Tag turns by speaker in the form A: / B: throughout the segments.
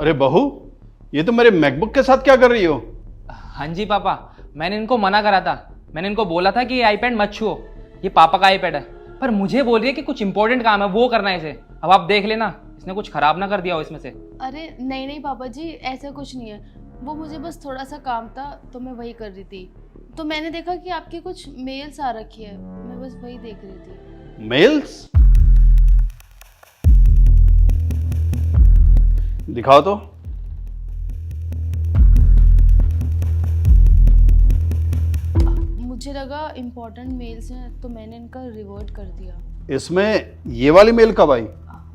A: अरे बहू, ये तो मेरे मैकबुक के साथ क्या कर रही हो?
B: हाँ जी पापा, मैंने इनको मना करा था। मैंने इनको बोला था कि ये आईपैड मत छुओ, ये पापा का आईपैड है। पर मुझे बोल रही है कि कुछ इंपॉर्टेंट काम है, वो करना है इसे। अब आप देख लेना, इसने कुछ खराब ना कर दिया हो इसमें से।
C: अरे नहीं नहीं पापा जी, ऐसा कुछ नहीं है। वो मुझे बस थोड़ा सा काम था तो मैं वही कर रही थी। तो मैंने देखा कि आपकी कुछ मेल्स आ रखी है, मैं बस वही देख रही थी।
A: मेल्स? दिखाओ तो।
C: मुझे लगा इम्पोर्टेंट मेल्स हैं तो मैंने इनका रिवर्ट कर दिया।
A: इसमें ये वाली मेल कब आई?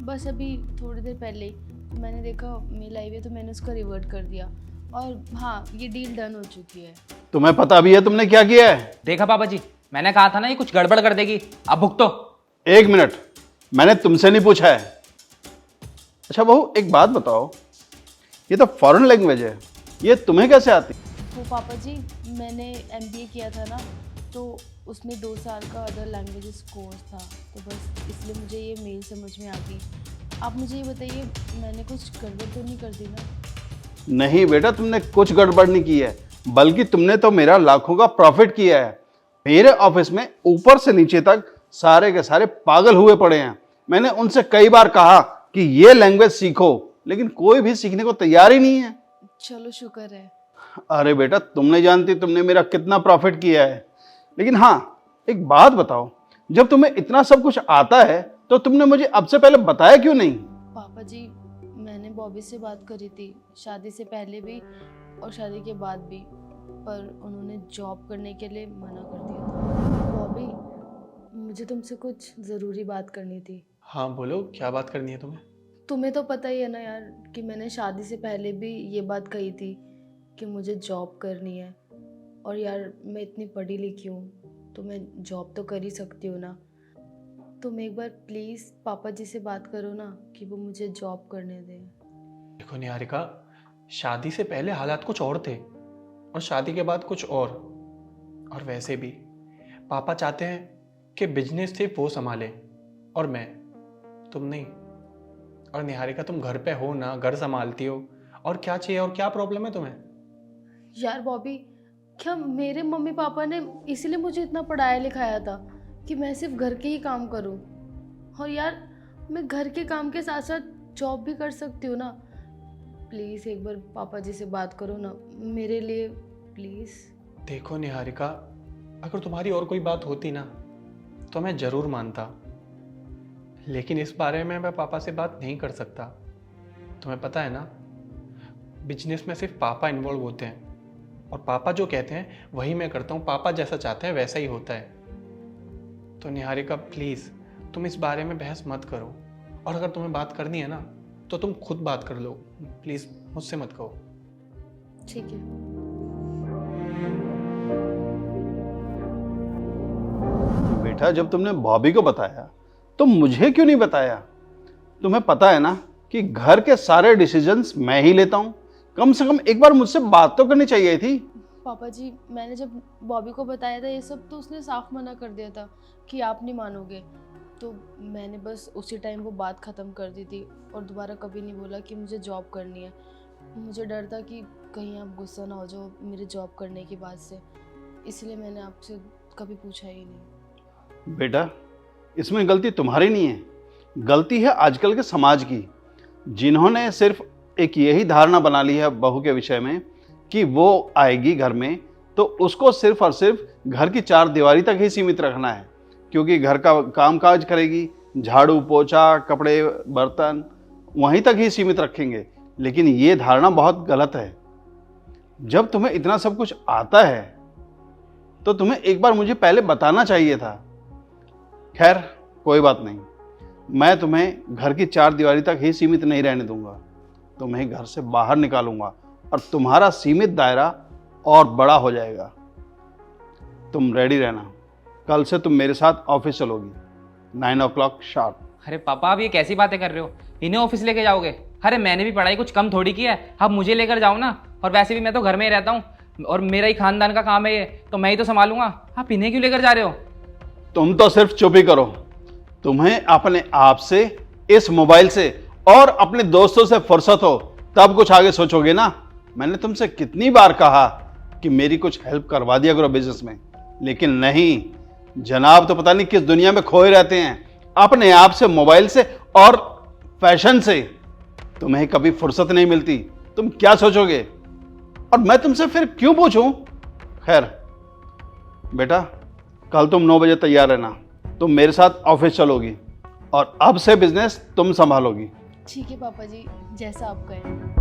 C: बस अभी थोड़ी देर पहले ही। तो मैंने देखा मेल आई हुई है तो मैंने उसका रिवर्ट कर दिया। और हाँ, ये डील डन हो चुकी है।
A: तुम्हें पता भी है तुमने क्या किया है?
B: देखा पापा जी, मैंने कहा था ना ये कुछ गड़बड़ कर देगी। अब भुगतो।
A: एक मिनट, मैंने तुमसे नहीं पूछा है। अच्छा बहू, एक बात बताओ, ये तो फॉरेन लैंग्वेज है, ये तुम्हें कैसे आती?
C: वो पापा जी, मैंने MBA किया था ना, तो उसमें 2 साल का अदर लैंग्वेजेस कोर्स था, तो बस इसलिए मुझे ये मेल समझ में आ गई। आप मुझे ये बताइए, मैंने कुछ गड़बड़ तो नहीं कर दी ना?
A: नहीं बेटा, तुमने कुछ गड़बड़ नहीं की है, बल्कि तुमने तो मेरा लाखों का प्रॉफिट किया है। मेरे ऑफिस में ऊपर से नीचे तक सारे के सारे पागल हुए पड़े हैं। मैंने उनसे कई बार कहा कि ये लैंग्वेज सीखो, लेकिन कोई भी सीखने को तैयार ही नहीं है।
C: चलो शुक्र है।
A: अरे बेटा, तुम नहीं जानती तुमने मेरा कितना प्रॉफिट किया है। लेकिन हाँ, एक बात बताओ, जब तुम्हें इतना सब कुछ आता है तो तुमने मुझे अब से पहले बताया क्यों नहीं?
C: पापा जी, मैंने बॉबी से बात करी थी, शादी से पहले भी और शादी के बाद भी, पर उन्होंने जॉब करने के लिए मना कर दिया था। बॉबी, मुझे तुमसे कुछ ज़रूरी बात करनी थी।
D: हाँ बोलो, क्या बात करनी है तुम्हें?
C: तुम्हें तो पता ही है ना यार कि मैंने शादी से पहले भी ये बात कही थी कि मुझे जॉब करनी है। और यार, मैं इतनी पढ़ी लिखी हूँ तो मैं जॉब तो कर ही सकती हूँ ना। तुम एक बार प्लीज़ पापा जी से बात करो ना कि वो मुझे जॉब करने दें।
D: देखो निहारिका, शादी से पहले हालात कुछ और थे और शादी के बाद कुछ और वैसे भी पापा चाहते हैं कि बिजनेस सिर्फ वो संभाले और मैं, तुम नहीं। और निहारिका, तुम घर पे हो ना, घर संभालती हो, और क्या चाहिए और क्या प्रॉब्लम है तुम्हें?
C: यार बॉबी, क्या मेरे मम्मी पापा ने इसीलिए मुझे इतना पढ़ाया लिखाया था कि मैं सिर्फ घर के ही काम करूं? और यार, मैं घर के काम के साथ साथ जॉब भी कर सकती हूँ ना। प्लीज़ एक बार पापा जी से बात करो ना मेरे लिए, प्लीज़।
D: देखो निहारिका, अगर तुम्हारी और कोई बात होती ना तो मैं ज़रूर मानता, लेकिन इस बारे में मैं पापा से बात नहीं कर सकता। तुम्हें पता है ना, बिजनेस में सिर्फ पापा इन्वॉल्व होते हैं और पापा जो कहते हैं वही मैं करता हूँ। पापा जैसा चाहते हैं वैसा ही होता है। तो निहारिका प्लीज़, तुम इस बारे में बहस मत करो, और अगर तुम्हें बात करनी है ना तो तुम खुद बात कर लो, प्लीज़ मुझसे मत कहो।
C: ठीक है।
A: बेटा, जब तुमने बॉबी को बताया तो मुझे क्यों नहीं बताया? तुम्हें पता है ना कि घर के सारे डिसीजंस मैं ही लेता हूँ। कम से कम एक बार मुझसे बात तो करनी चाहिए थी।
C: पापा जी, मैंने जब बॉबी को बताया था ये सब तो उसने साफ मना कर दिया था कि आप नहीं मानोगे। तो मैंने बस उसी टाइम वो बात ख़त्म कर दी थी और दोबारा कभी नहीं बोला कि मुझे जॉब करनी है। मुझे डर था कि कहीं आप गुस्सा ना हो जाओ मेरे जॉब करने की बात से, इसलिए मैंने आपसे कभी पूछा ही नहीं।
A: बेटा, इसमें गलती तुम्हारी नहीं है, गलती है आजकल के समाज की, जिन्होंने सिर्फ एक यही धारणा बना ली है बहू के विषय में कि वो आएगी घर में तो उसको सिर्फ और सिर्फ घर की 4 दीवारी तक ही सीमित रखना है, क्योंकि घर का काम काज करेगी, झाड़ू पोछा कपड़े बर्तन वहीं तक ही सीमित रखेंगे। लेकिन ये धारणा बहुत गलत है। जब तुम्हें इतना सब कुछ आता है तो तुम्हें एक बार मुझे पहले बताना चाहिए था। खैर कोई बात नहीं, मैं तुम्हें घर की 4 दीवारी तक ही सीमित नहीं रहने दूंगा, तुम्हें घर से बाहर निकालूंगा और तुम्हारा सीमित दायरा और बड़ा हो जाएगा। तुम रेडी रहना, कल से तुम मेरे साथ ऑफिस चलोगी 9 o'clock शार्प।
B: अरे पापा, आप ये कैसी बातें कर रहे हो? इन्हें ऑफिस लेके जाओगे? अरे मैंने भी पढ़ाई कुछ कम थोड़ी की है, आप मुझे लेकर जाओ ना। और वैसे भी मैं तो घर में ही रहता हूँ और मेरा ही खानदान का काम है ये, तो मैं ही तो संभालूंगा। आप इन्हें क्यों लेकर जा रहे हो?
A: तुम तो सिर्फ चुप ही करो। तुम्हें अपने आप से, इस मोबाइल से और अपने दोस्तों से फुर्सत हो तब कुछ आगे सोचोगे ना। मैंने तुमसे कितनी बार कहा कि मेरी कुछ हेल्प करवा दिया करो बिजनेस में, लेकिन नहीं। जनाब तो पता नहीं किस दुनिया में खोए रहते हैं, अपने आप से, मोबाइल से और फैशन से। तुम्हें कभी फुर्सत नहीं मिलती, तुम क्या सोचोगे? और मैं तुमसे फिर क्यों पूछूं? खैर बेटा, कल तुम 9 बजे तैयार रहना। तुम मेरे साथ ऑफिस चलोगी और अब से बिजनेस तुम संभालोगी।
C: ठीक है पापा जी, जैसा आप कहें।